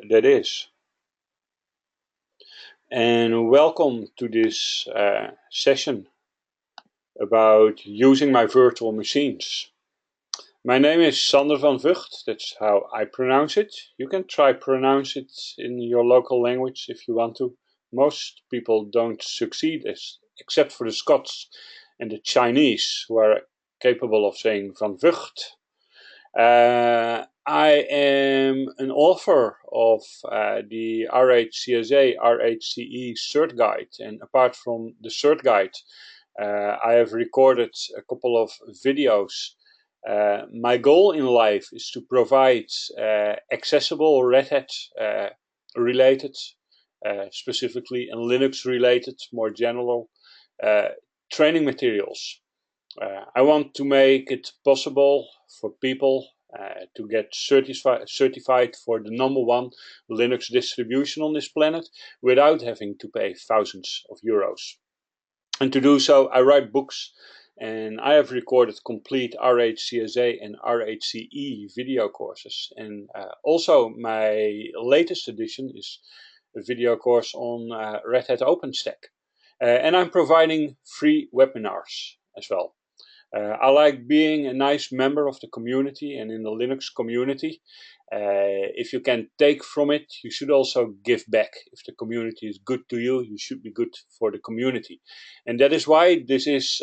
that is. And welcome to this session about using my virtual machines. My name is Sander van Vught, that's how I pronounce it. You can try pronounce it in your local language if you want to. Most people don't succeed, except for the Scots and the Chinese, who are capable of saying van Vught. I am an author of the RHCSA, RHCE Cert Guide, and apart from the Cert Guide, I have recorded a couple of videos. My goal in life is to provide accessible Red Hat related, specifically and Linux related, more general training materials. I want to make it possible for people to get certified for the #1 Linux distribution on this planet without having to pay thousands of euros. And to do so, I write books, and I have recorded complete RHCSA and RHCE video courses. And also my latest edition is a video course on Red Hat OpenStack. And I'm providing free webinars as well. I like being a nice member of the community and in the Linux community. If you can take from it, you should also give back. If the community is good to you, you should be good for the community. And that is why this is,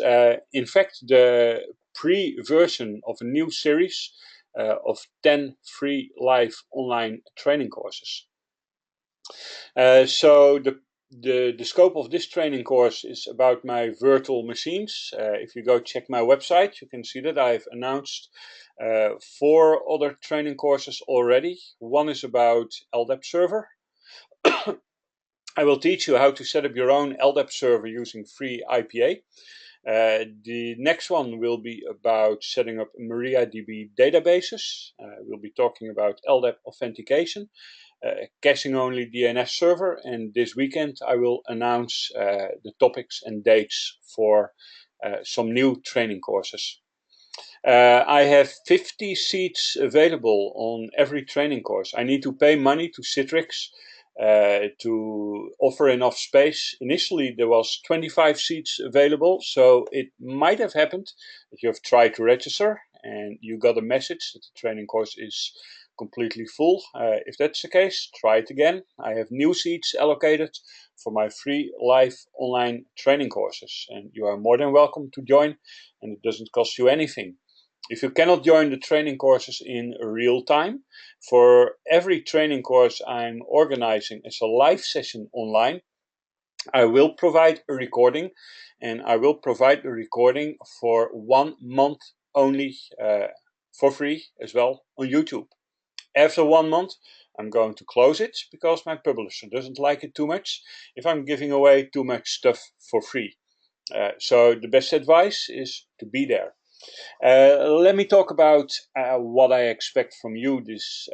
in fact, the pre-version of a new series of 10 free live online training courses. So the scope of this training course is about my virtual machines. If you go check my website, you can see that I've announced 4 other training courses already. One is about LDAP server. I will teach you how to set up your own LDAP server using free IPA. The next one will be about setting up MariaDB databases. We'll be talking about LDAP authentication. Caching only DNS server, and this weekend I will announce the topics and dates for some new training courses. I have 50 seats available on every training course. I need to pay money to Citrix to offer enough space. Initially there was 25 seats available, so it might have happened that you have tried to register and you got a message that the training course is completely full. If that's the case, try it again. I have new seats allocated for my free live online training courses, and you are more than welcome to join, and it doesn't cost you anything. If you cannot join the training courses in real time, for every training course I'm organizing as a live session online, I will provide a recording, and I will provide the recording for 1 month only for free as well on YouTube. After 1 month, I'm going to close it because my publisher doesn't like it too much if I'm giving away too much stuff for free. So the best advice is to be there. Let me talk about what I expect from you this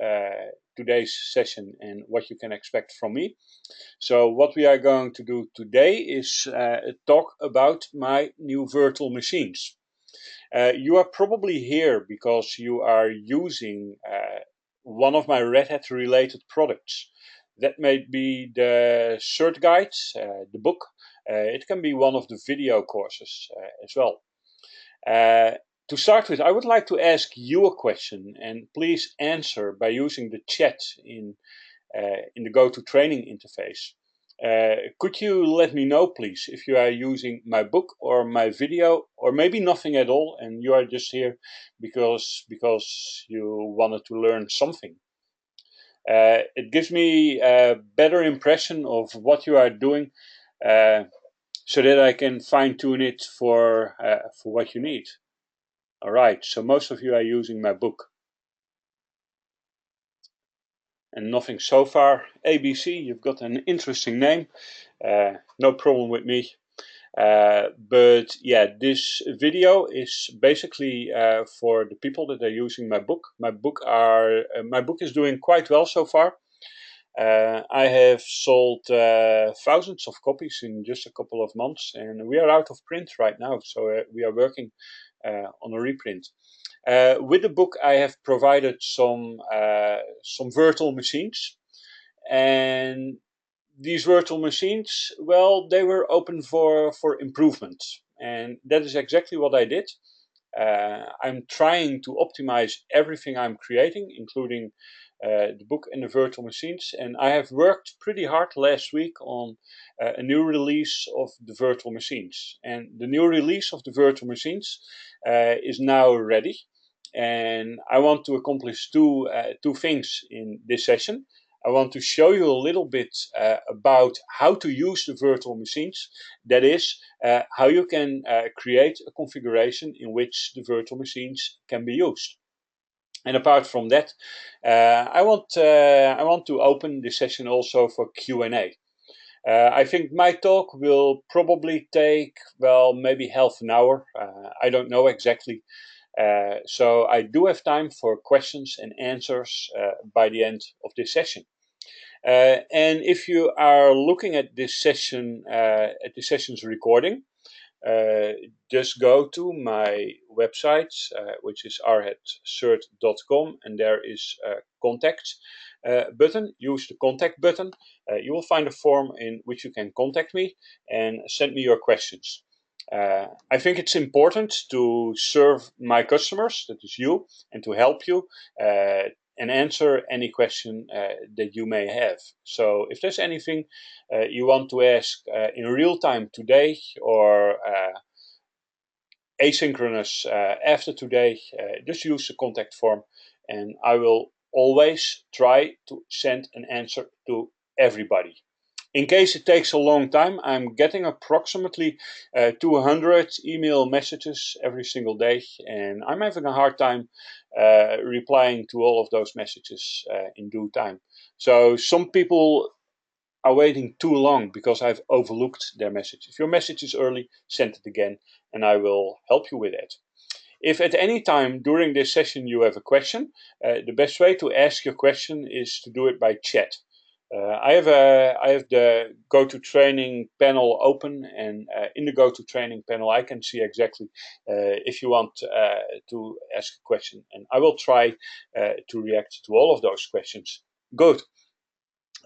today's session and what you can expect from me. So what we are going to do today is talk about my new virtual machines. You are probably here because you are using one of my Red Hat related products. That may be the Cert Guide, the book. It can be one of the video courses as well. To start with, I would like to ask you a question, and please answer by using the chat in the GoToTraining interface. Could you let me know, please, if you are using my book or my video, or maybe nothing at all, and you are just here because you wanted to learn something? It gives me a better impression of what you are doing, so that I can fine-tune it for what you need. All right, so most of you are using my book. And nothing so far. ABC, you've got an interesting name. No problem with me. But yeah, this video is basically for the people that are using my book. My book is doing quite well so far. I have sold thousands of copies in just a couple of months, and we are out of print right now, so we are working on a reprint. With the book, I have provided some virtual machines. And these virtual machines, well, they were open for improvement. And that is exactly what I did. I'm trying to optimize everything I'm creating, including the book and the virtual machines. And I have worked pretty hard last week on a new release of the virtual machines. And the new release of the virtual machines is now ready. And I want to accomplish two things in this session. I want to show you a little bit about how to use the virtual machines. That is, how you can create a configuration in which the virtual machines can be used. And apart from that, I want to open this session also for Q&A. I think my talk will probably take, well, maybe half an hour. I don't know exactly. So I do have time for questions and answers by the end of this session. And if you are looking at this session, at the session's recording, just go to my website, which is rheadcert.com, and there is a contact button. Use the contact button. You will find a form in which you can contact me and send me your questions. I think it's important to serve my customers, that is you, and to help you and answer any question that you may have. So if there's anything you want to ask in real time today or asynchronous after today, just use the contact form and I will always try to send an answer to everybody. In case it takes a long time, I'm getting approximately 200 email messages every single day, and I'm having a hard time replying to all of those messages in due time. So some people are waiting too long because I've overlooked their message. If your message is early, send it again, and I will help you with that. If at any time during this session you have a question, the best way to ask your question is to do it by chat. I have the GoToTraining panel open, and in the GoToTraining panel I can see exactly if you want to ask a question, and I will try to react to all of those questions. Good.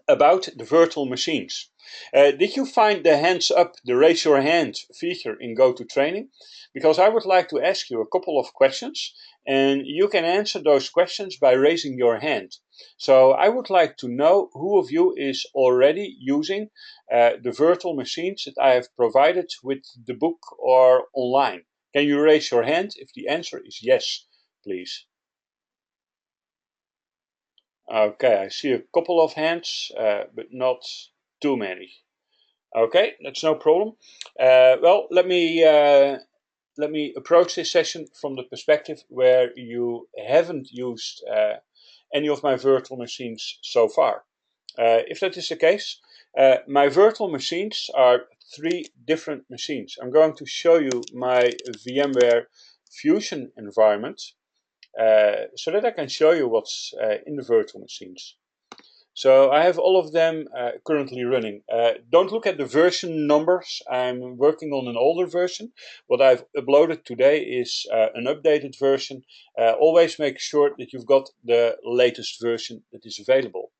About the virtual machines. Did you find the hands up, the raise your hand feature in GoToTraining? Because I would like to ask you a couple of questions, and you can answer those questions by raising your hand. So I would like to know who of you is already using the virtual machines that I have provided with the book or online. Can you raise your hand if the answer is yes, please? Okay, I see a couple of hands, but not too many. Okay, that's no problem. Well, let me approach this session from the perspective where you haven't used any of my virtual machines so far. If that is the case, my virtual machines are three different machines. I'm going to show you my VMware Fusion environment so that I can show you what's in the virtual machines. So I have all of them currently running. Don't look at the version numbers. I'm working on an older version. What I've uploaded today is an updated version. Always make sure that you've got the latest version that is available.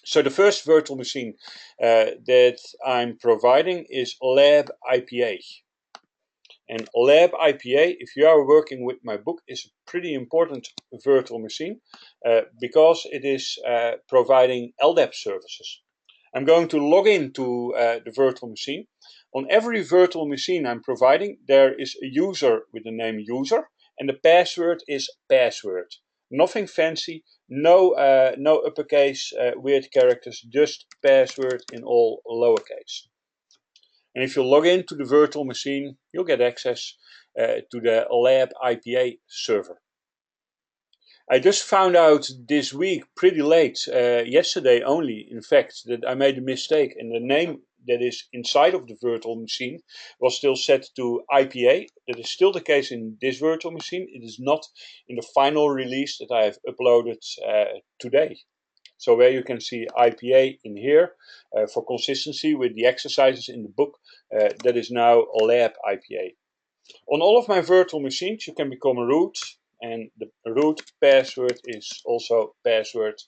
So the first virtual machine that I'm providing is Lab IPA. And Lab IPA, if you are working with my book, is a pretty important virtual machine because it is providing LDAP services. I'm going to log into the virtual machine. On every virtual machine I'm providing, there is a user with the name user, and the password is password. Nothing fancy, no uppercase weird characters, just password in all lowercase. And if you log into the virtual machine, you'll get access to the Lab IPA server. I just found out this week, pretty late, yesterday only, in fact, that I made a mistake, and the name that is inside of the virtual machine was still set to IPA. That is still the case in this virtual machine. It is not in the final release that I have uploaded today. So where you can see IPA in here, for consistency with the exercises in the book, that is now Lab IPA. On all of my virtual machines, you can become a root, and the root password is also password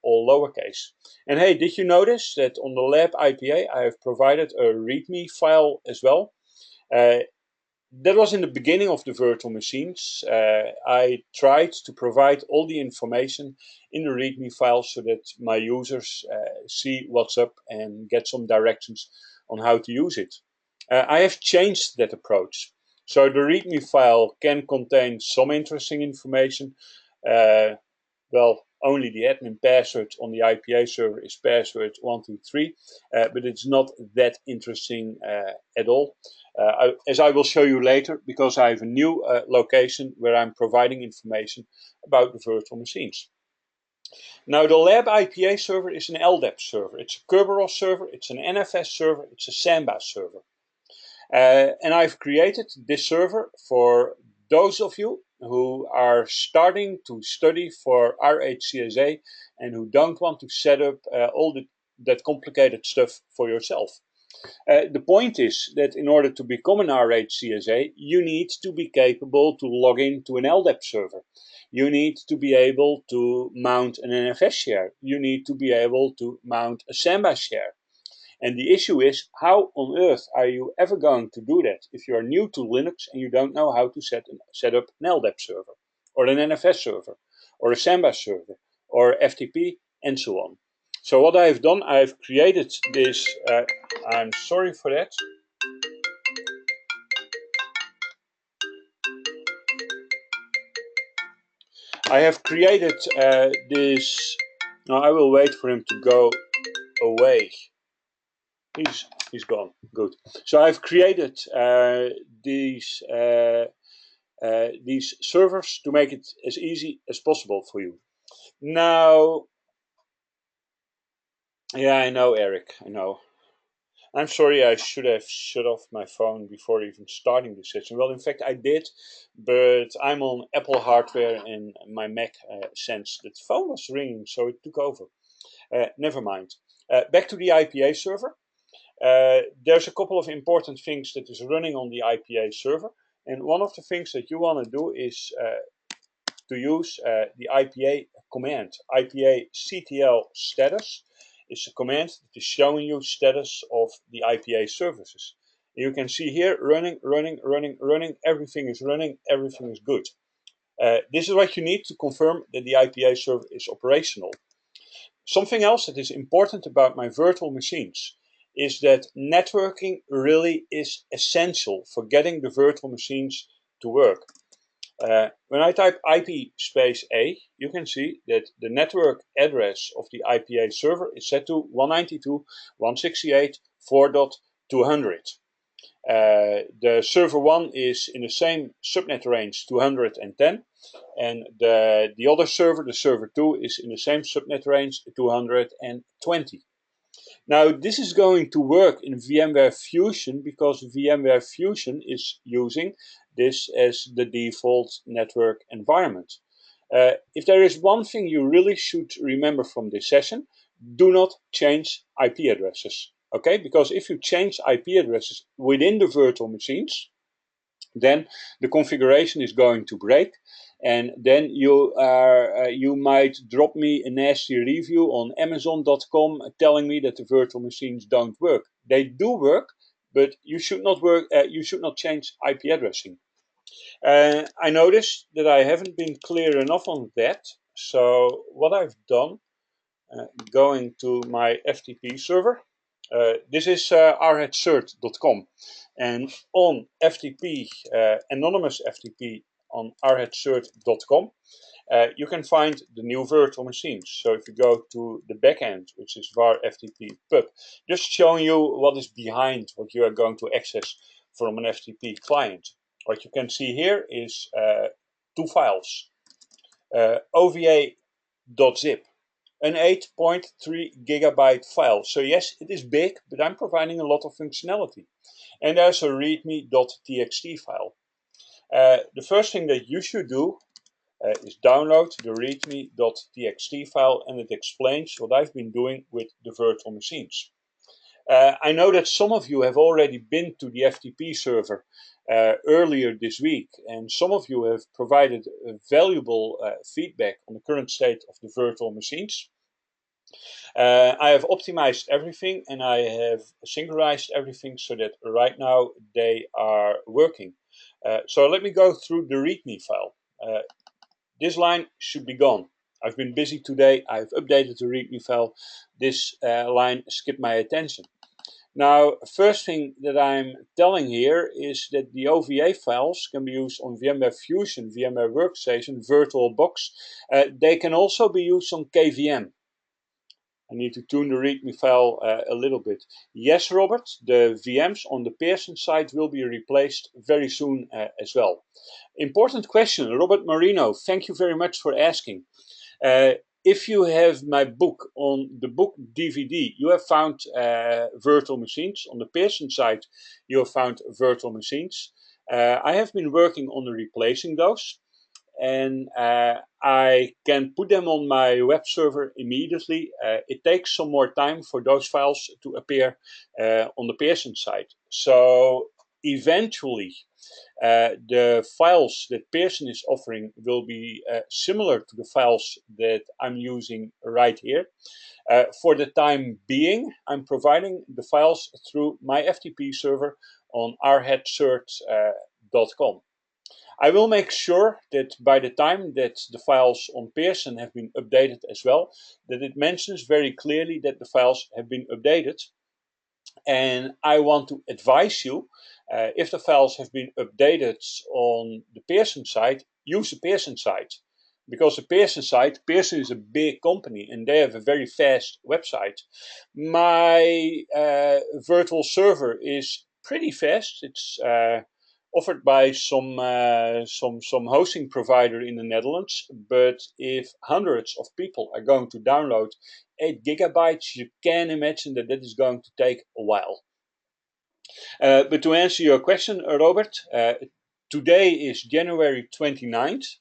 all lowercase. And hey, did you notice that on the lab IPA I have provided a README file as well? That was in the beginning of the virtual machines. I tried to provide all the information in the README file so that my users see what's up and get some directions on how to use it. I have changed that approach. So the README file can contain some interesting information. Well, only the admin password on the IPA server is password 123, but it's not that interesting at all. As I will show you later, because I have a new location where I'm providing information about the virtual machines. Now, the lab IPA server is an LDAP server. It's a Kerberos server, it's an NFS server, it's a Samba server. And I've created this server for those of you who are starting to study for RHCSA and who don't want to set up all that complicated stuff for yourself. The point is that in order to become an RHCSA, you need to be capable to log into an LDAP server. You need to be able to mount an NFS share. You need to be able to mount a Samba share. And the issue is, how on earth are you ever going to do that if you are new to Linux and you don't know how to set up an LDAP server, or an NFS server, or a Samba server, or FTP, and so on. So what I've done, I've created this, I'm sorry for that. I have created this, no, I will wait for him to go away. He's gone, good. So I've created these servers to make it as easy as possible for you. Now, yeah, I know, Eric, I know. I'm sorry, I should have shut off my phone before even starting the session. Well, in fact, I did, but I'm on Apple hardware and my Mac sensed that the phone was ringing, so it took over. Never mind. Back to the IPA server. There's a couple of important things that is running on the IPA server, and one of the things that you want to do is to use the IPA command. IPA CTL status is a command that is showing you status of the IPA services. You can see here running, everything is running, everything is good. This is what you need to confirm that the IPA server is operational. Something else that is important about my virtual machines is that networking really is essential for getting the virtual machines to work. When I type IP space A, you can see that the network address of the IPA server is set to 192.168.4.200. The server 1 is in the same subnet range 210, and the other server, the server 2, is in the same subnet range 220. Now, this is going to work in VMware Fusion because VMware Fusion is using this as the default network environment. If there is one thing you really should remember from this session, do not change IP addresses. Okay, because if you change IP addresses within the virtual machines, then the configuration is going to break, and then you might drop me a nasty review on Amazon.com telling me that the virtual machines don't work. They do work, but you should not change IP addressing. I noticed that I haven't been clear enough on that. So what I've done, going to my FTP server. This is rhcert.com, and on FTP, anonymous FTP on rhcert.com, you can find the new virtual machines. So if you go to the backend, which is var FTP pub, just showing you what is behind what you are going to access from an FTP client. What you can see here is two files, ova.zip. An 8.3 gigabyte file. So yes, it is big, but I'm providing a lot of functionality. And there's a readme.txt file. The first thing that you should do is download the readme.txt file, and it explains what I've been doing with the virtual machines. I know that some of you have already been to the FTP server earlier this week, and some of you have provided valuable feedback on the current state of the virtual machines. I have optimized everything and I have synchronized everything so that right now they are working. So let me go through the README file. This line should be gone. I've been busy today. I've updated the README file. This line skipped my attention. Now, first thing that I'm telling here is that the OVA files can be used on VMware Fusion, VMware Workstation, VirtualBox. They can also be used on KVM. I need to tune the README file a little bit. Yes, Robert, the VMs on the Pearson side will be replaced very soon as well. Important question, Robert Marino, thank you very much for asking. If you have my book on the book DVD, you have found virtual machines. On the Pearson side, you have found virtual machines. I have been working on replacing those, and I can put them on my web server immediately. It takes some more time for those files to appear on the Pearson side. So eventually, the files that Pearson is offering will be similar to the files that I'm using right here. For the time being, I'm providing the files through my FTP server on rheadcert.com. I will make sure that by the time that the files on Pearson have been updated as well, that it mentions very clearly that the files have been updated. And I want to advise you, if the files have been updated on the Pearson side, use the Pearson side. Because the Pearson side, Pearson is a big company and they have a very fast website. My virtual server is pretty fast. It's offered by some hosting provider in the Netherlands. But if hundreds of people are going to download 8 gigabytes, you can imagine that that is going to take a while. But to answer your question, Robert, today is January 29th,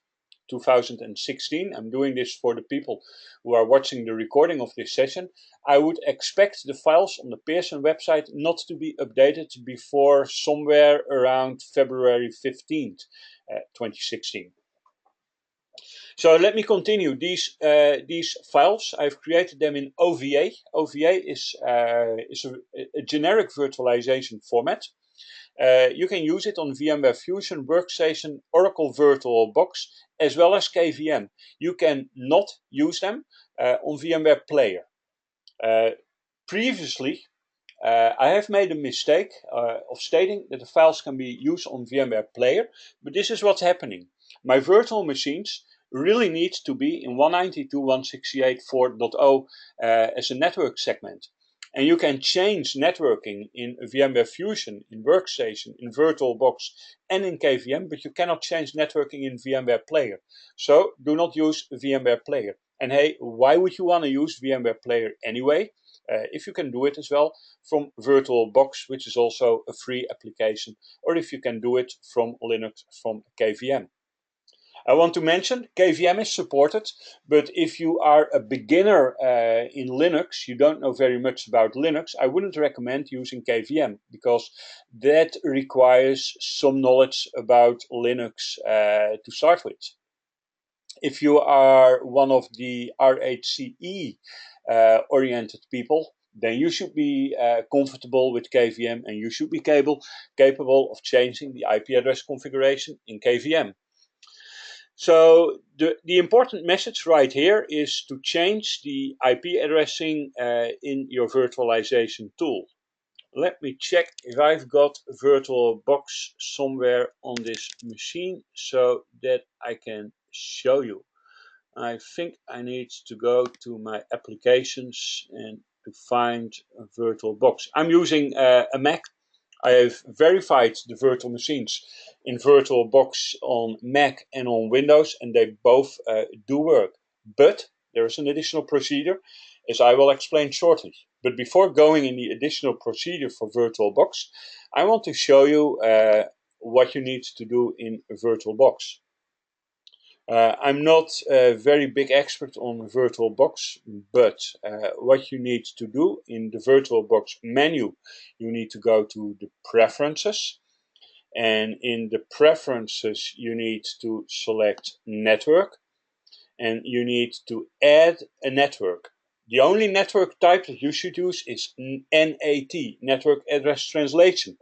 2016. I'm doing this for the people who are watching the recording of this session. I would expect the files on the Pearson website not to be updated before somewhere around February 15th, 2016. So let me continue. These files, I've created them in OVA. OVA is a generic virtualization format. You can use it on VMware Fusion, Workstation, Oracle VirtualBox, as well as KVM. You can not use them on VMware Player. Previously, I have made a mistake of stating that the files can be used on VMware Player, but this is what's happening. My virtual machines really need to be in 192.168.4.0 as a network segment. And you can change networking in VMware Fusion, in Workstation, in VirtualBox, and in KVM, but you cannot change networking in VMware Player. So do not use VMware Player. And hey, why would you want to use VMware Player anyway? If you can do it as well from VirtualBox, which is also a free application, or if you can do it from Linux, from KVM. I want to mention KVM is supported, but if you are a beginner in Linux, you don't know very much about Linux, I wouldn't recommend using KVM because that requires some knowledge about Linux to start with. If you are one of the RHCE oriented people, then you should be comfortable with KVM and you should be capable of changing the IP address configuration in KVM. So the important message right here is to change the IP addressing in your virtualization tool. Let me check if I've got VirtualBox somewhere on this machine so that I can show you. I think I need to go to my applications and to find a VirtualBox. I'm using a Mac. I have verified the virtual machines in VirtualBox on Mac and on Windows, and they both do work. But there is an additional procedure, as I will explain shortly. But before going in the additional procedure for VirtualBox, I want to show you what you need to do in VirtualBox. I'm not a very big expert on VirtualBox, but what you need to do in the VirtualBox menu, you need to go to the Preferences. And in the Preferences, you need to select Network. And you need to add a network. The only network type that you should use is NAT, Network Address Translation.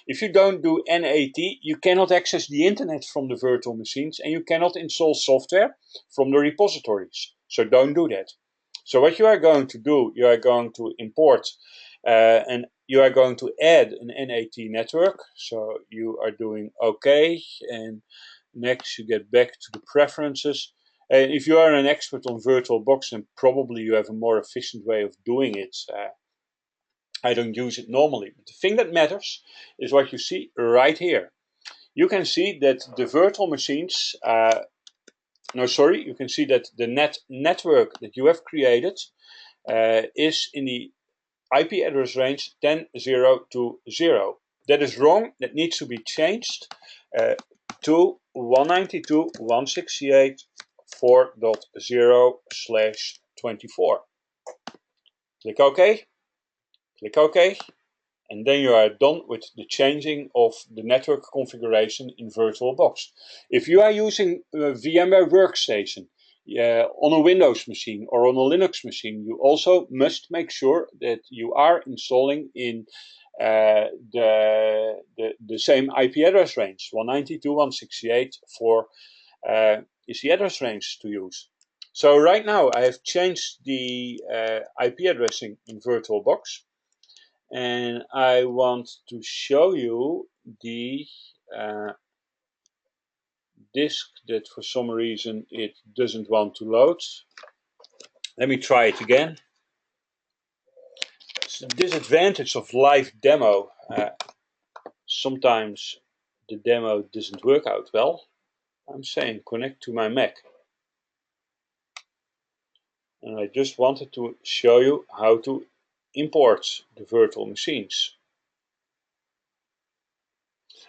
If you don't do NAT, you cannot access the internet from the virtual machines and you cannot install software from the repositories. So don't do that. So what you are going to do, you are going to import and you are going to add an NAT network. So you are doing OK, and next you get back to the preferences. And if you are an expert on VirtualBox, then probably you have a more efficient way of doing it. I don't use it normally. But the thing that matters is what you see right here. You can see that the virtual machines, you can see that the network that you have created is in the IP address range 10.0.0. That is wrong. That needs to be changed to 192.168.4.0/24. Click OK. Click OK. And then you are done with the changing of the network configuration in VirtualBox. If you are using VMware Workstation on a Windows machine or on a Linux machine, you also must make sure that you are installing in the same IP address range. 192.168.4 is the address range to use. So right now I have changed the IP addressing in VirtualBox. And I want to show you the disk that for some reason it doesn't want to load. Let me try it again. It's the disadvantage of live demo. Sometimes the demo doesn't work out well. I'm saying connect to my Mac. And I just wanted to show you how to import the virtual machines.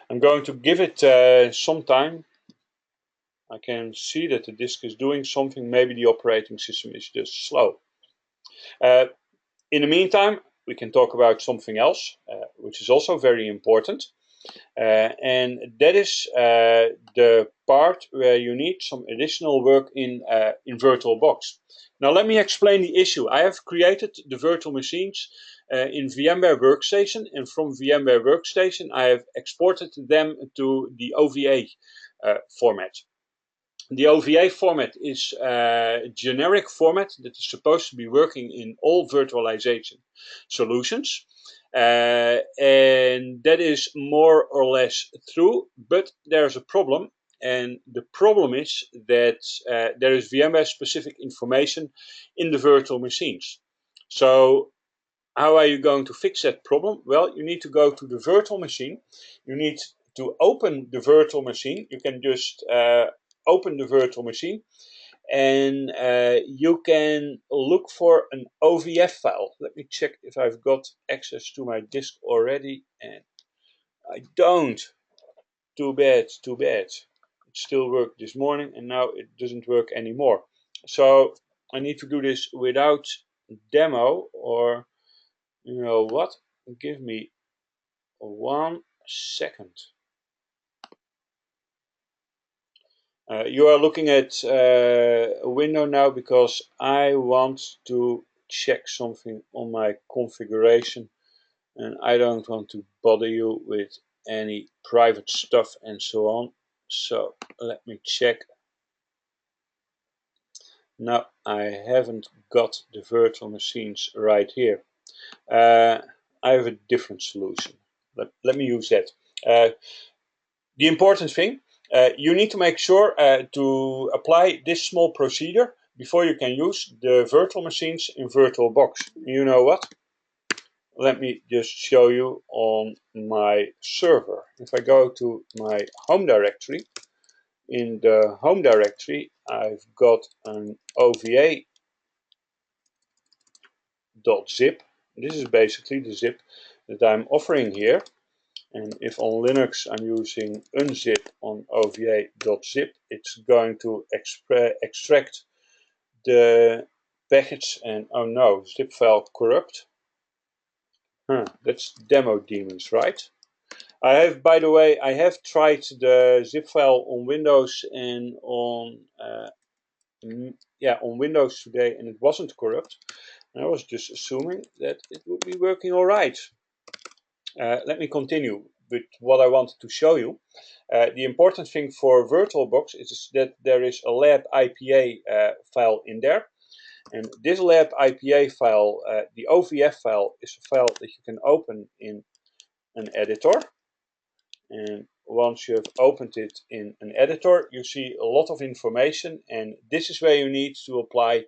I'm going to give it some time. I can see that the disk is doing something. Maybe the operating system is just slow. In the meantime, we can talk about something else, which is also very important. And that is the part where you need some additional work in VirtualBox. Now let me explain the issue. I have created the virtual machines in VMware Workstation, and from VMware Workstation I have exported them to the OVA format. The OVA format is a generic format that is supposed to be working in all virtualization solutions. And that is more or less true, but there's a problem. And the problem is that there is VMware specific information in the virtual machines. So how are you going to fix that problem? Well, you need to go to the virtual machine. You need to open the virtual machine. You can just open the virtual machine and you can look for an OVF file. Let me check if I've got access to my disk already, and I don't. Too bad, too bad. It still worked this morning and now it doesn't work anymore. So I need to do this without demo, or you know what? Give me 1 second. You are looking at a window now because I want to check something on my configuration, and I don't want to bother you with any private stuff and so on. So let me check. Now I haven't got the virtual machines right here. I have a different solution. Let me use that. The important thing, you need to make sure to apply this small procedure before you can use the virtual machines in VirtualBox. You know what? Let me just show you on my server. If I go to my home directory, in the home directory I've got an OVA.zip. This is basically the zip that I'm offering here. And if on Linux I'm using unzip on OVA.zip, it's going to extract the package, and oh no, zip file corrupt. That's demo demons, right? I have, by the way, I have tried the zip file on Windows and on Windows today, and it wasn't corrupt. I was just assuming that it would be working all right. Let me continue with what I wanted to show you. The important thing for VirtualBox is that there is a lab IPA file in there. And this lab IPA file, the OVF file, is a file that you can open in an editor. And once you have opened it in an editor, you see a lot of information, and this is where you need to apply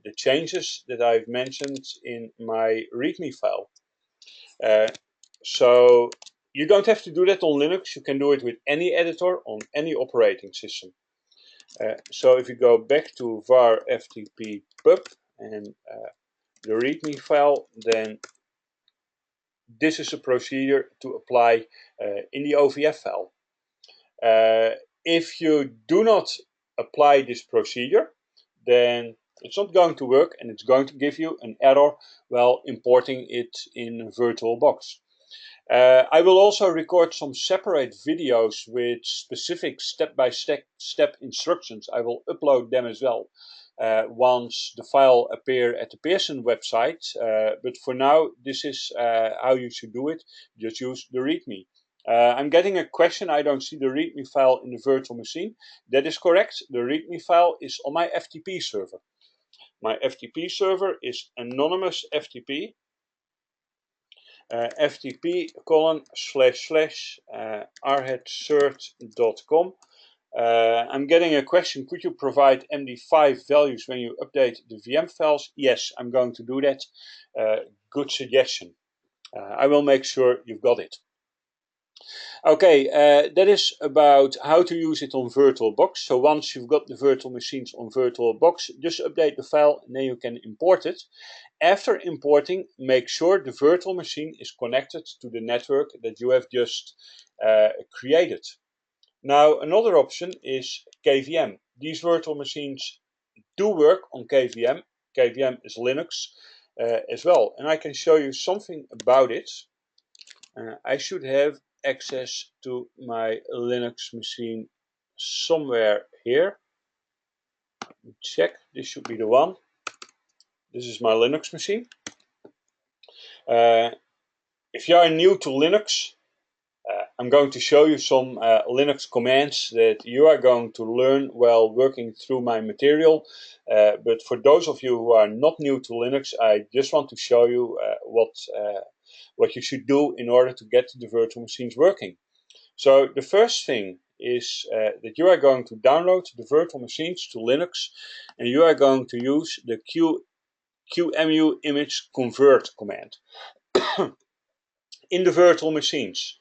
the changes that I've mentioned in my README file. So you don't have to do that on Linux. You can do it with any editor on any operating system. So if you go back to var ftp pub and the README file, then this is a procedure to apply in the OVF file. If you do not apply this procedure, then it's not going to work, and it's going to give you an error while importing it in VirtualBox. I will also record some separate videos with specific step-by-step instructions. I will upload them as well once the file appear at the Pearson website. But for now, this is how you should do it. Just use the README. I'm getting a question. I don't see the README file in the virtual machine. That is correct. The README file is on my FTP server. My FTP server is anonymous FTP. ftp://arhedcert.com. I'm getting a question. Could you provide MD5 values when you update the VM files? Yes, I'm going to do that. Good suggestion. I will make sure you've got it. Okay, that is about how to use it on VirtualBox. So once you've got the virtual machines on VirtualBox, just update the file and then you can import it. After importing, make sure the virtual machine is connected to the network that you have just created. Now, another option is KVM. These virtual machines do work on KVM. KVM is Linux as well. And I can show you something about it. I should have access to my Linux machine somewhere here. Check, this should be the one. This is my Linux machine. If you are new to Linux, I'm going to show you some Linux commands that you are going to learn while working through my material. But for those of you who are not new to Linux, I just want to show you what you should do in order to get the virtual machines working. So the first thing is that you are going to download the virtual machines to Linux, and you are going to use the QEMU image convert command. In the virtual machines,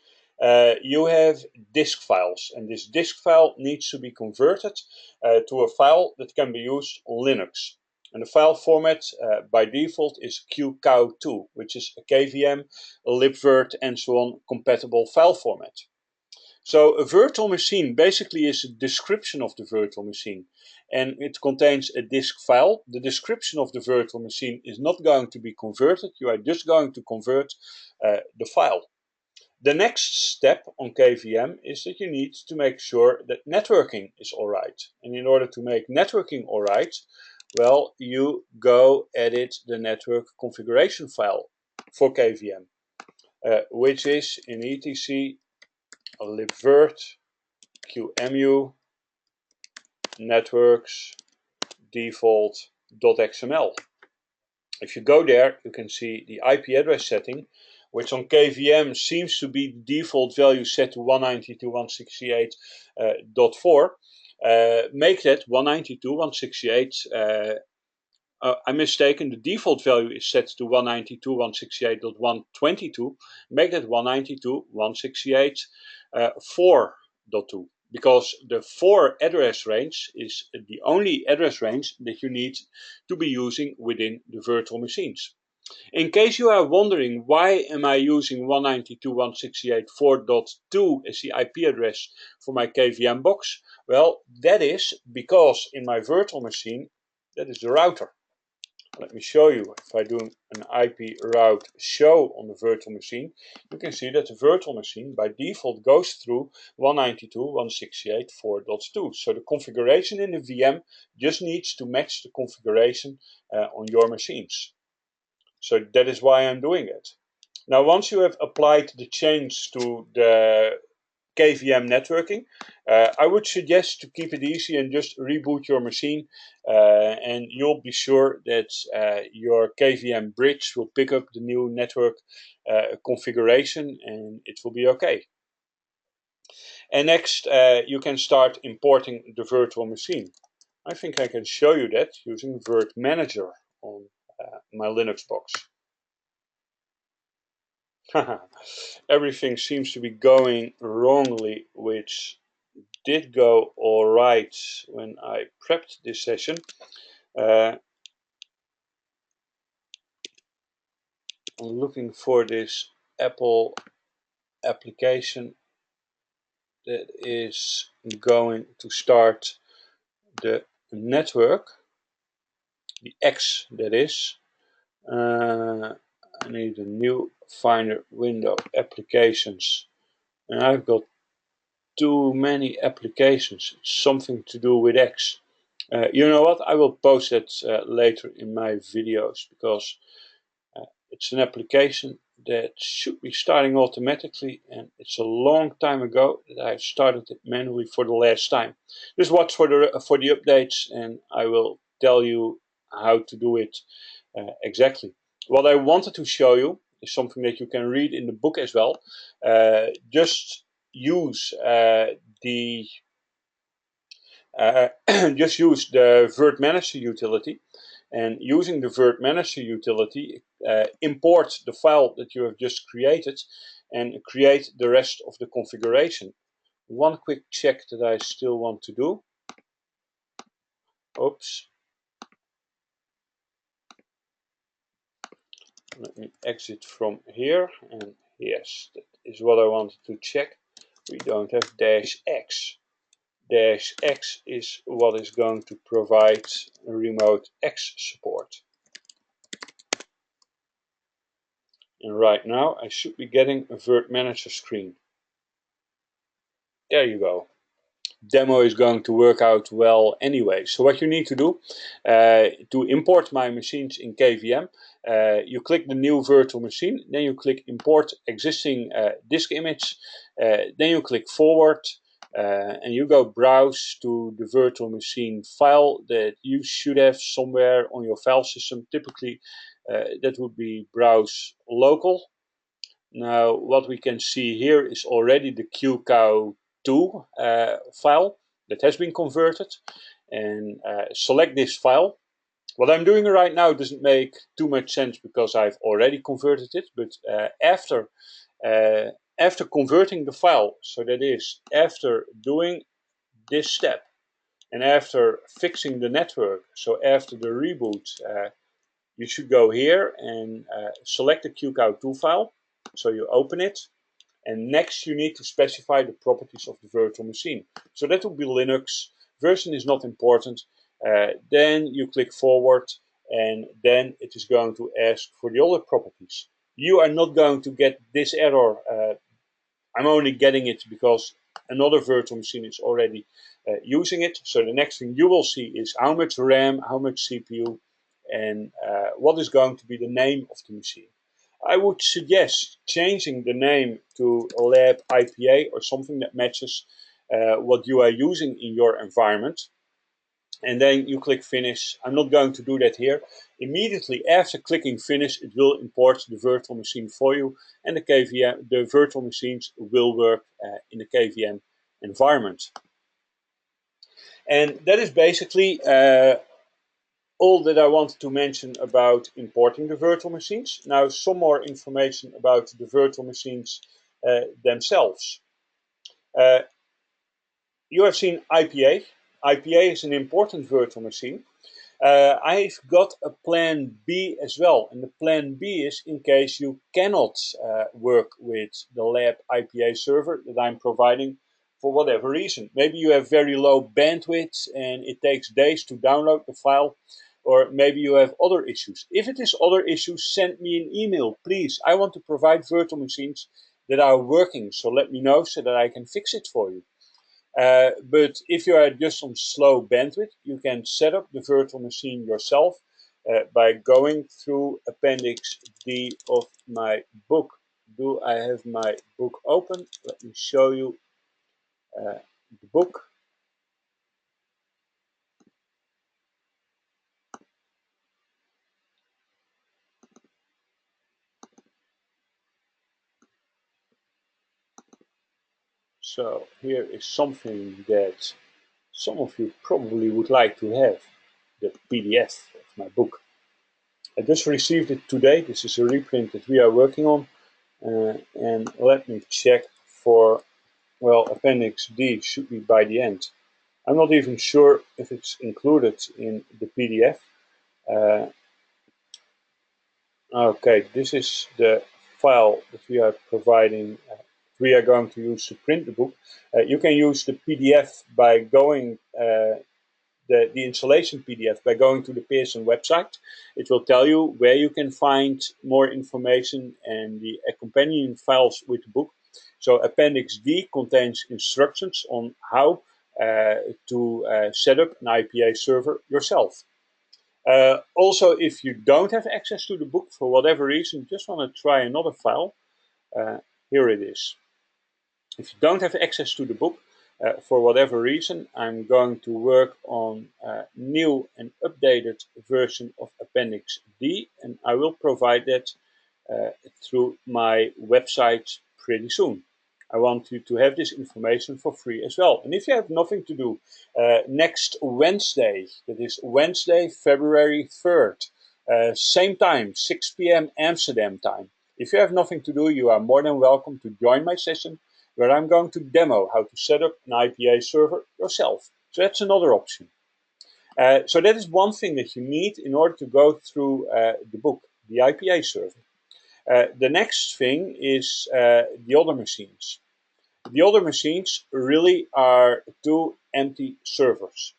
you have disk files, and this disk file needs to be converted to a file that can be used on Linux. And the file format by default is QCOW2, which is a KVM, a libvirt, and so on compatible file format. So a virtual machine basically is a description of the virtual machine, and it contains a disk file. The description of the virtual machine is not going to be converted. You are just going to convert the file. The next step on KVM is that you need to make sure that networking is all right. And in order to make networking all right, well, you go edit the network configuration file for KVM, which is in etc libvirt QEMU networks default.xml. If you go there, you can see the IP address setting, which on KVM seems to be the default value set to 192.168.4. Make that 192.168. I'm mistaken, the default value is set to 192.168.122. Make that 192.168.4.2. Because the 4 address range is the only address range that you need to be using within the virtual machines. In case you are wondering why am I using 192.168.4.2 as the IP address for my KVM box, well, that is because in my virtual machine, that is the router. Let me show you. If I do an IP route show on the virtual machine, you can see that the virtual machine by default goes through 192.168.4.2. So the configuration in the VM just needs to match the configuration on your machines. So that is why I'm doing it. Now, once you have applied the change to the KVM networking, I would suggest to keep it easy and just reboot your machine, and you'll be sure that your KVM bridge will pick up the new network configuration and it will be okay. And next, you can start importing the virtual machine. I think I can show you that using Virt Manager on my Linux box. Everything seems to be going wrongly, which did go all right when I prepped this session. I'm looking for this Apple application that is going to start the network, the X that is. I need a new Finder window applications, and I've got too many applications. It's something to do with X. You know what? I will post it later in my videos, because it's an application that should be starting automatically, and it's a long time ago that I've started it manually for the last time. Just watch for the updates, and I will tell you how to do it exactly. What I wanted to show you is something that you can read in the book as well. Just use the just use the Virt Manager utility, and using the Virt Manager utility, import the file that you have just created and create the rest of the configuration. One quick check that I still want to do. Oops. Let me exit from here, and yes, that is what I wanted to check. We don't have -X. -X is what is going to provide remote X support. And right now I should be getting a Virt Manager screen. There you go. Demo is going to work out well anyway. So what you need to do to import my machines in KVM, you click the new virtual machine, then you click import existing disk image, then you click forward, and you go browse to the virtual machine file that you should have somewhere on your file system. Typically that would be browse local. Now what we can see here is already the QCOW2 file that has been converted, and select this file. What I'm doing right now doesn't make too much sense because I've already converted it, but after converting the file, so that is after doing this step and after fixing the network, so after the reboot, you should go here and select the QCOW2 file. So you open it, and next you need to specify the properties of the virtual machine. So that will be Linux. Version is not important. Then you click forward, and then it is going to ask for the other properties. You are not going to get this error. I'm only getting it because another virtual machine is already using it. So the next thing you will see is how much RAM, how much CPU, and what is going to be the name of the machine. I would suggest changing the name to Lab IPA or something that matches what you are using in your environment. And then you click finish. I'm not going to do that here. Immediately after clicking finish, it will import the virtual machine for you, and the virtual machines will work in the KVM environment. And that is basically all that I wanted to mention about importing the virtual machines. Now some more information about the virtual machines themselves. You have seen IPA. IPA is an important virtual machine. I've got a plan B as well, and the plan B is in case you cannot work with the lab IPA server that I'm providing for whatever reason. Maybe you have very low bandwidth and it takes days to download the file, or maybe you have other issues. If it is other issues, send me an email, please. I want to provide virtual machines that are working, so let me know so that I can fix it for you. But if you are just on slow bandwidth, you can set up the virtual machine yourself by going through Appendix D of my book. Do I have my book open? Let me show you the book. So here is something that some of you probably would like to have, the PDF of my book. I just received it today. This is a reprint that we are working on. And let me check for, well, Appendix D should be by the end. I'm not even sure if it's included in the PDF. Okay, this is the file that we are providing. We are going to use to print the book. You can use the PDF by going the installation PDF by going to the Pearson website. It will tell you where you can find more information and the accompanying files with the book. So Appendix D contains instructions on how to set up an IPA server yourself. Also, if you don't have access to the book for whatever reason, just want to try another file, here it is. If you don't have access to the book, for whatever reason, I'm going to work on a new and updated version of Appendix D, and I will provide that through my website pretty soon. I want you to have this information for free as well. And if you have nothing to do, next Wednesday, that is Wednesday, February 3rd, same time, 6 p.m. Amsterdam time. If you have nothing to do, you are more than welcome to join my session where I'm going to demo how to set up an IPA server yourself. So that's another option. So that is one thing that you need in order to go through the book, the IPA server. The next thing is the other machines. The other machines really are two empty servers.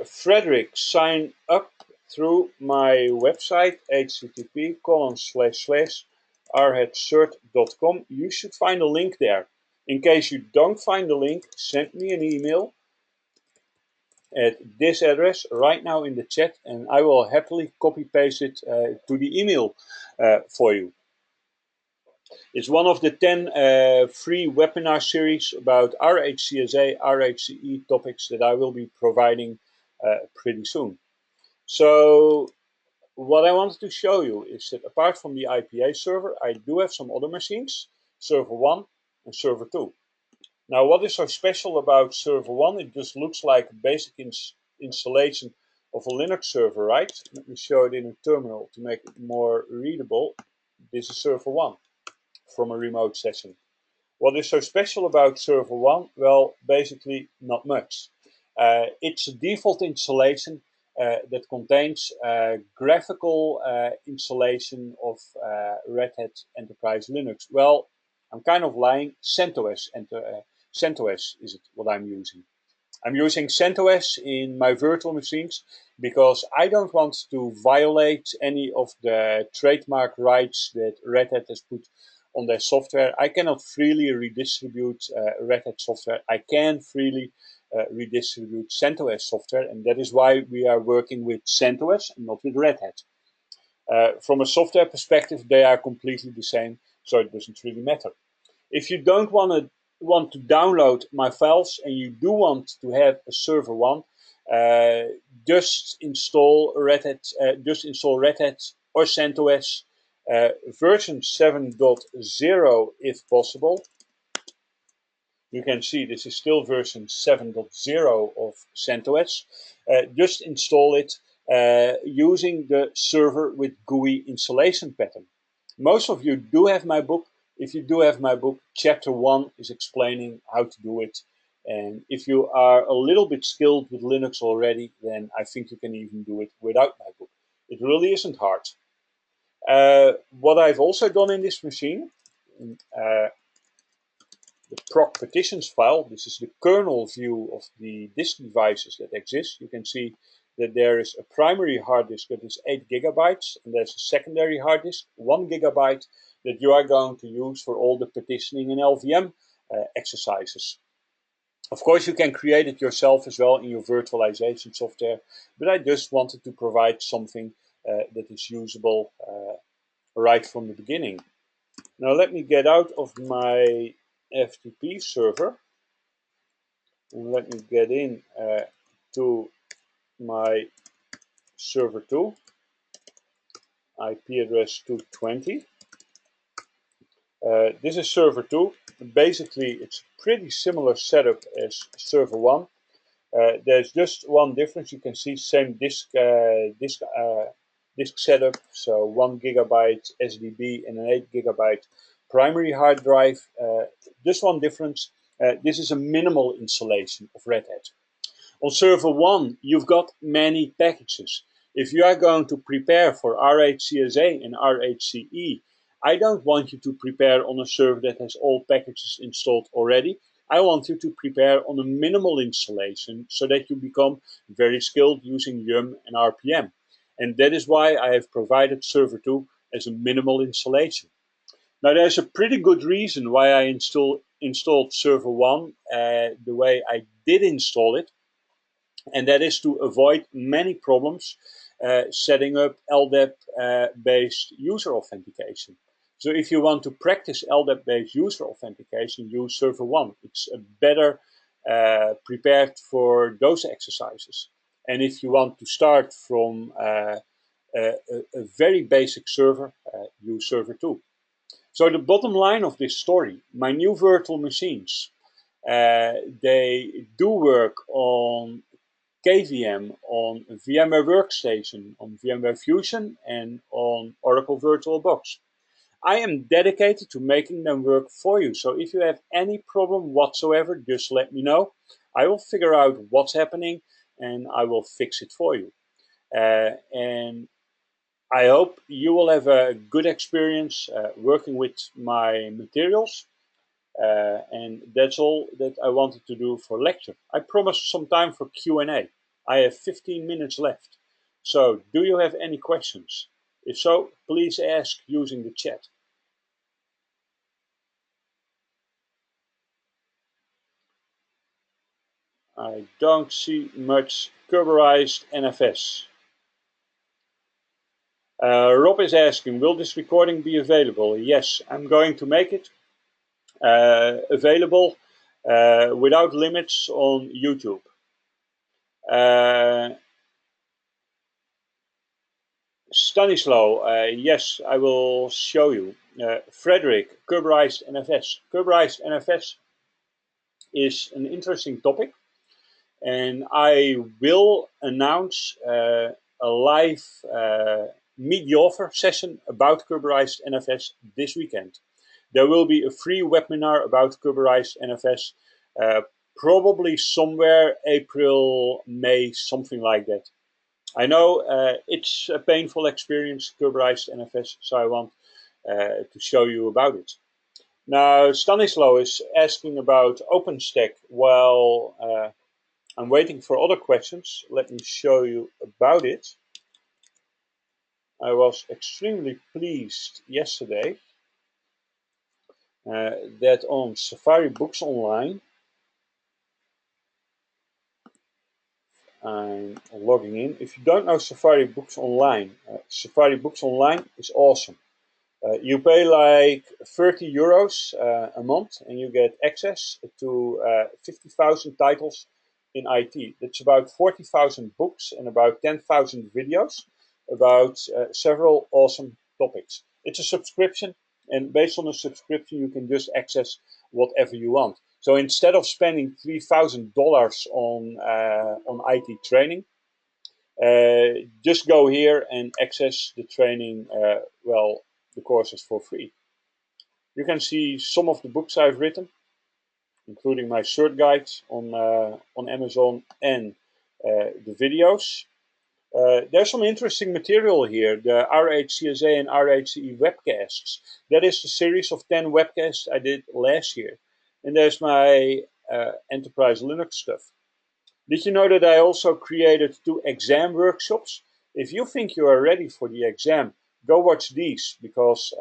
Frederick, sign up through my website, http://rheadcert.com. You should find a link there. In case you don't find the link, send me an email at this address right now in the chat, and I will happily copy paste it to the email for you. It's one of the 10 free webinar series about RHCSA, RHCE topics that I will be providing pretty soon. So what I wanted to show you is that apart from the IPA server, I do have some other machines, server 1 and server 2. Now, what is so special about server 1? It just looks like a basic installation of a Linux server, right? Let me show it in a terminal to make it more readable. This is server 1 from a remote session. What is so special about server 1? Well, basically not much. It's a default installation that contains graphical installation of Red Hat Enterprise Linux. Well, I'm kind of lying. CentOS, CentOS is it what I'm using. I'm using CentOS in my virtual machines because I don't want to violate any of the trademark rights that Red Hat has put on their software. I cannot freely redistribute Red Hat software. I can freely redistribute CentOS software, and that is why we are working with CentOS and not with Red Hat. From a software perspective, they are completely the same, so it doesn't really matter. If you don't want to download my files and you do want to have a server 1, just install Red Hat, or CentOS version 7.0 if possible. You can see this is still version 7.0 of CentOS. Just install it using the server with GUI installation pattern. Most of you do have my book. If you do have my book, chapter 1 is explaining how to do it. And if you are a little bit skilled with Linux already, then I think you can even do it without my book. It really isn't hard. What I've also done in this machine, the proc partitions file, this is the kernel view of the disk devices that exist. You can see that there is a primary hard disk that is 8 gigabytes, and there's a secondary hard disk, 1 gigabyte, that you are going to use for all the partitioning and LVM exercises. Of course, you can create it yourself as well in your virtualization software, but I just wanted to provide something that is usable right from the beginning. Now let me get out of my FTP server and let me get in to my server 2, IP address 220. This is server 2. Basically, it's a pretty similar setup as server 1. There's just one difference. You can see same disk setup. So 1 gigabyte SDB and an 8 gigabyte primary hard drive. Just one difference. This is a minimal installation of Red Hat. On server 1, you've got many packages. If you are going to prepare for RHCSA and RHCE, I don't want you to prepare on a server that has all packages installed already. I want you to prepare on a minimal installation so that you become very skilled using yum and RPM. And that is why I have provided server 2 as a minimal installation. Now there's a pretty good reason why I installed server 1 the way I did install it. And that is to avoid many problems setting up LDAP-based user authentication. So if you want to practice LDAP-based user authentication, use server 1. It's better prepared for those exercises. And if you want to start from a very basic server, use server 2. So the bottom line of this story, my new virtual machines, they do work on KVM, on VMware Workstation, on VMware Fusion, and on Oracle VirtualBox. I am dedicated to making them work for you. So if you have any problem whatsoever, just let me know. I will figure out what's happening and I will fix it for you. And I hope you will have a good experience working with my materials. And that's all that I wanted to do for lecture. I promised some time for Q&A. I have 15 minutes left. So do you have any questions? If so, please ask using the chat. I don't see much Kerberized NFS. Rob is asking, will this recording be available? Yes, I'm going to make it available without limits on YouTube. Stanislaw, yes, I will show you. Frederick, Kerberized NFS. Kerberized NFS is an interesting topic, and I will announce a live Meet the Author session about Kerberized NFS this weekend. There will be a free webinar about Kerberized NFS, probably somewhere April, May, something like that. I know it's a painful experience, Kerberized NFS, so I want to show you about it. Now, Stanislaw is asking about OpenStack while I'm waiting for other questions. Let me show you about it. I was extremely pleased yesterday that on Safari Books Online, I'm logging in. If you don't know Safari Books Online is awesome. You pay like 30 euros a month and you get access to 50,000 titles in IT. That's about 40,000 books and about 10,000 videos about several awesome topics. It's a subscription, and based on a subscription you can just access whatever you want. So instead of spending $3,000 on IT training, just go here and access the training, the courses for free. You can see some of the books I've written, including my cert guides on Amazon and the videos. There's some interesting material here, the RHCSA and RHCE webcasts. That is the series of 10 webcasts I did last year. And there's my Enterprise Linux stuff. Did you know that I also created 2 exam workshops? If you think you are ready for the exam, go watch these, because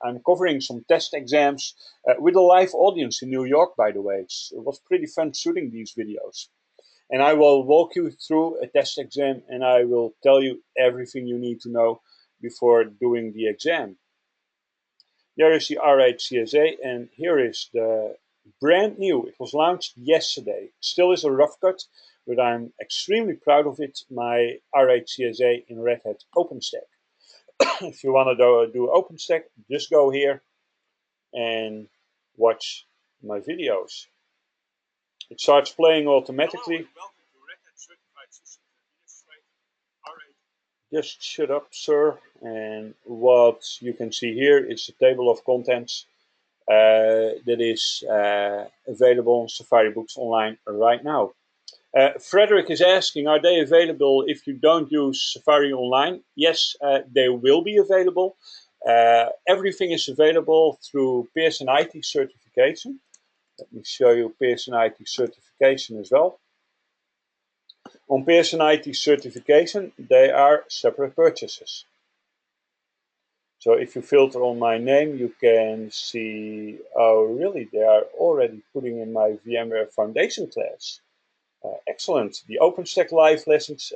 I'm covering some test exams with a live audience in New York, by the way. It was pretty fun shooting these videos. And I will walk you through a test exam, and I will tell you everything you need to know before doing the exam. There is the R8CSA, and here is the brand new. It was launched yesterday. Still is a rough cut, but I'm extremely proud of it. My R8CSA in Red Hat OpenStack. If you want to do OpenStack, just go here and watch my videos. It starts playing automatically. Hello, welcome to Red Hat Certified System Administrator R8. Just shut up, sir. And what you can see here is a table of contents that is available on Safari Books Online right now. Frederick is asking, are they available if you don't use Safari Online? Yes, they will be available. Everything is available through Pearson IT certification. Let me show you Pearson IT certification as well. On Pearson IT certification, they are separate purchases. So if you filter on my name, you can see, oh really, they are already putting in my VMware Foundation class. Excellent. The OpenStack live lessons,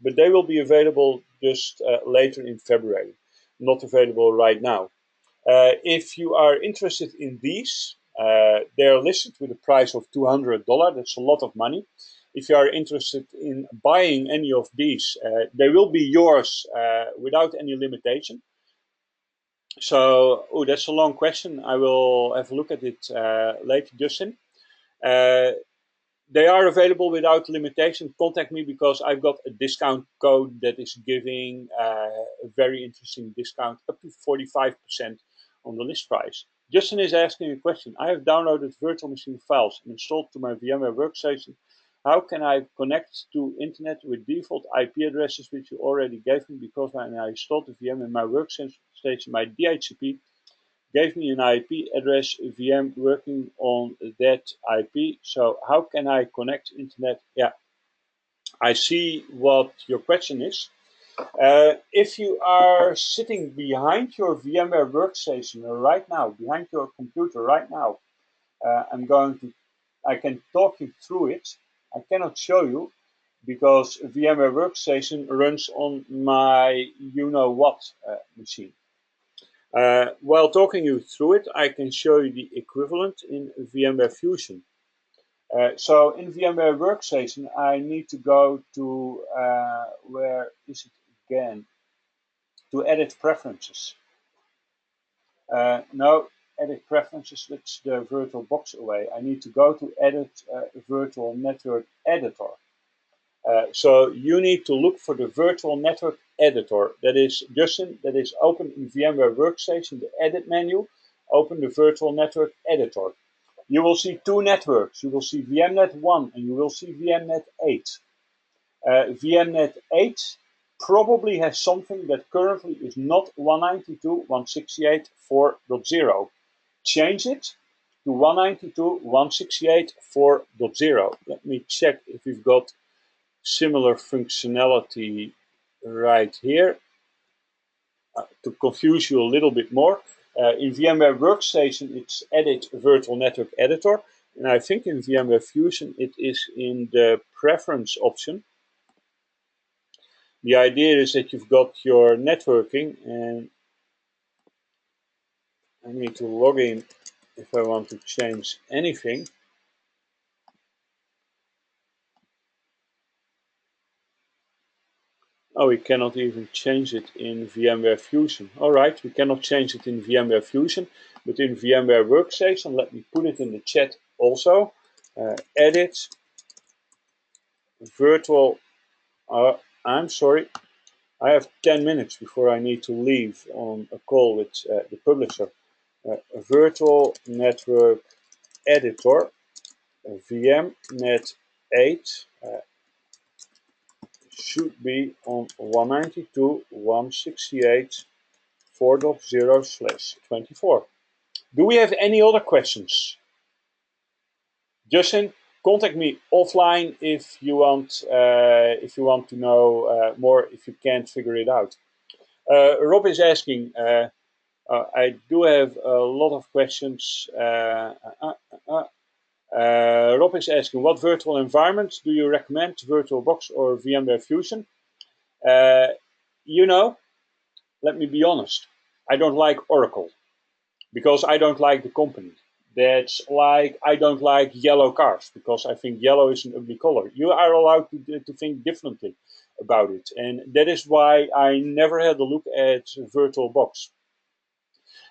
but they will be available just later in February. Not available right now. If you are interested in these, they are listed with a price of $200. That's a lot of money. If you are interested in buying any of these, they will be yours without any limitation. So, oh, that's a long question. I will have a look at it later, Justin. They are available without limitation. Contact me, because I've got a discount code that is giving a very interesting discount, up to 45% on the list price. Justin is asking a question. I have downloaded virtual machine files and installed to my VMware workstation. How can I connect to internet with default IP addresses which you already gave me? Because when I installed the VM in my workstation, my DHCP gave me an IP address VM working on that IP. So how can I connect internet? Yeah, I see what your question is. If you are sitting behind your VMware workstation right now, behind your computer right now, I can talk you through it. I cannot show you, because VMware workstation runs on my you-know-what machine. While talking you through it, I can show you the equivalent in VMware Fusion. So in VMware Workstation, I need to go to, where is it again? To edit preferences. No, edit preferences, that's the VirtualBox away. I need to go to edit virtual network editor. So you need to look for the virtual network editor. That is, Justin, that is open in VMware Workstation, the edit menu, open the virtual network editor. You will see two networks. You will see VMnet 1 and you will see VMnet 8. VMnet 8 probably has something that currently is not 192.168.4.0. Change it to 192.168.4.0. Let me check if we've got similar functionality right here. To confuse you a little bit more, in VMware Workstation it's Edit Virtual Network Editor, and I think in VMware Fusion it is in the Preference option. The idea is that you've got your networking, and I need to log in if I want to change anything. Oh, we cannot even change it in VMware Fusion. All right, we cannot change it in VMware Fusion, but in VMware Workstation, let me put it in the chat also. Edit virtual, I'm sorry, I have 10 minutes before I need to leave on a call with the publisher. Virtual Network Editor, VMnet 8, should be on 192.168.4.0/24. Do we have any other questions? Justin, contact me offline if you want to know more, if you can't figure it out. Rob is asking, I do have a lot of questions. Rob is asking, what virtual environments do you recommend, VirtualBox or VMware Fusion? You know, let me be honest, I don't like Oracle because I don't like the company. That's like I don't like yellow cars because I think yellow is an ugly color. You are allowed to think differently about it, and that is why I never had a look at VirtualBox.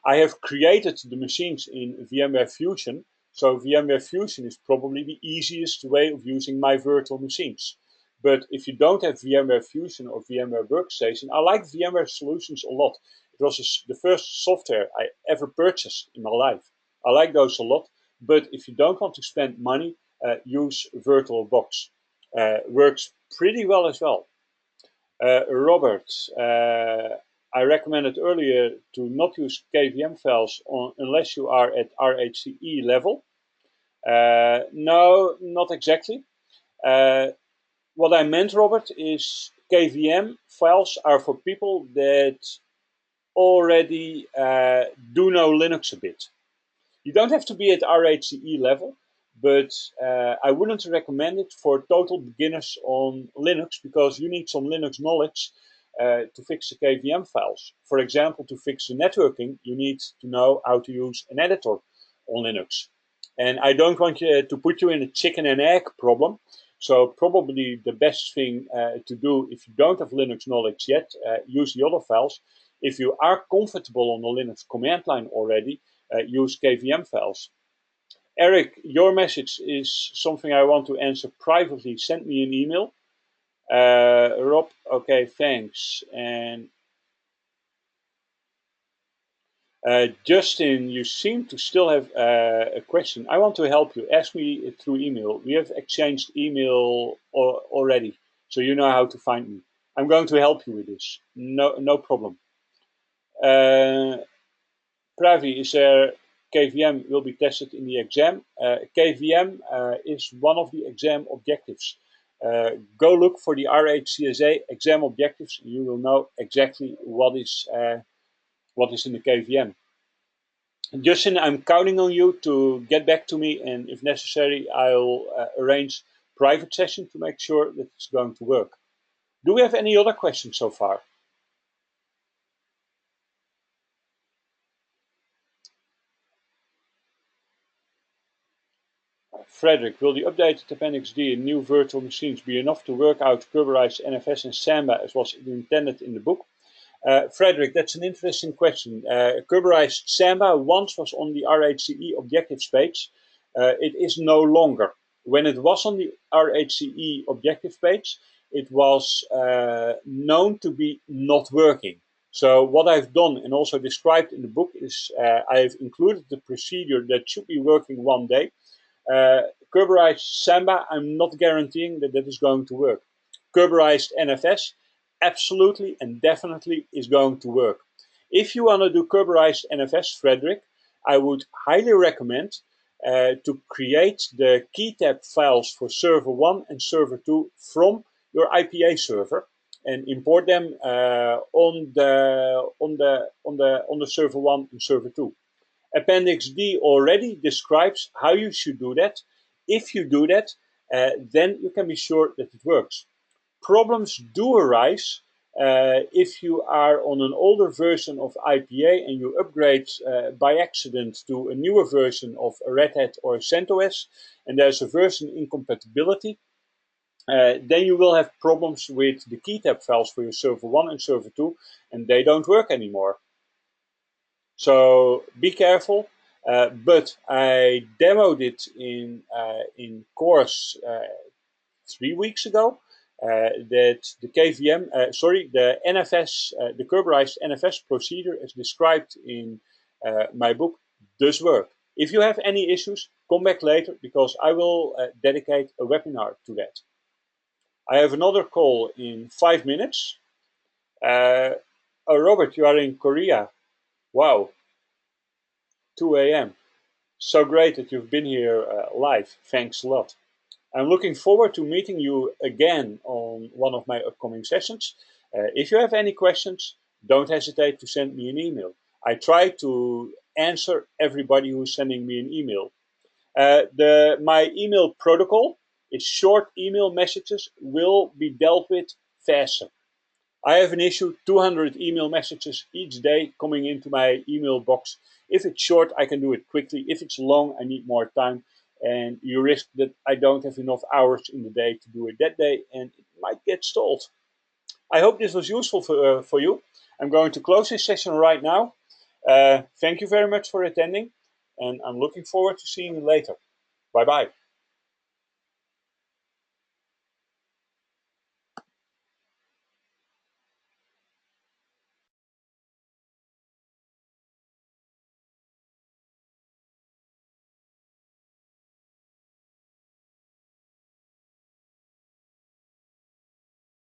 I have created the machines in VMware Fusion, so VMware Fusion is probably the easiest way of using my virtual machines. But if you don't have VMware Fusion or VMware Workstation, I like VMware Solutions a lot. It was the first software I ever purchased in my life. I like those a lot. But if you don't want to spend money, use VirtualBox. Works pretty well as well. Robert, I recommended earlier to not use KVM files unless you are at RHCE level. No, not exactly. What I meant, Robert, is KVM files are for people that already do know Linux a bit. You don't have to be at RHCE level, but I wouldn't recommend it for total beginners on Linux because you need some Linux knowledge to fix the KVM files. For example, to fix the networking, you need to know how to use an editor on Linux. And I don't want to put you in a chicken and egg problem. So probably the best thing to do if you don't have Linux knowledge yet, use the other files. If you are comfortable on the Linux command line already, use KVM files. Eric, your message is something I want to answer privately. Send me an email. Rob, okay, thanks. And Justin, you seem to still have a question. I want to help you. Ask me through email. We have exchanged email already, so you know how to find me. I'm going to help you with this. No problem. Pravi, is there KVM will be tested in the exam? KVM is one of the exam objectives. Go look for the RHCSA exam objectives, and you will know exactly what is in the KVM. Justin, I'm counting on you to get back to me, and if necessary, I'll arrange private session to make sure that it's going to work. Do we have any other questions so far? Frederick, will the updated Appendix D in new virtual machines be enough to work out Kerberized NFS and Samba as was intended in the book? Frederick, that's an interesting question. Kerberized Samba once was on the RHCE objectives page. It is no longer. When it was on the RHCE objective page, it was known to be not working. So what I've done and also described in the book is I've included the procedure that should be working one day. Kerberized Samba, I'm not guaranteeing that that is going to work. Kerberized NFS, absolutely and definitely is going to work. If you want to do Kerberized NFS, Frederick, I would highly recommend to create the key tab files for server 1 and server 2 from your IPA server and import them on the server 1 and server 2. Appendix D already describes how you should do that. If you do that, then you can be sure that it works. Problems do arise if you are on an older version of IPA and you upgrade by accident to a newer version of a Red Hat or CentOS, and there's a version incompatibility. Then you will have problems with the key tab files for your server 1 and server 2, and they don't work anymore. So be careful. But I demoed it in course 3 weeks ago. That the KVM, the NFS, the Kerberized NFS procedure as described in my book does work. If you have any issues, come back later because I will dedicate a webinar to that. I have another call in 5 minutes. Oh, Robert, you are in Korea. Wow. 2 a.m. So great that you've been here live. Thanks a lot. I'm looking forward to meeting you again on one of my upcoming sessions. If you have any questions, don't hesitate to send me an email. I try to answer everybody who's sending me an email. My email protocol is short email messages will be dealt with faster. I have an issue 200 email messages each day coming into my email box. If it's short, I can do it quickly. If it's long, I need more time. And you risk that I don't have enough hours in the day to do it that day, and it might get stalled. I hope this was useful for you. I'm going to close this session right now. Thank you very much for attending, and I'm looking forward to seeing you later. Bye-bye.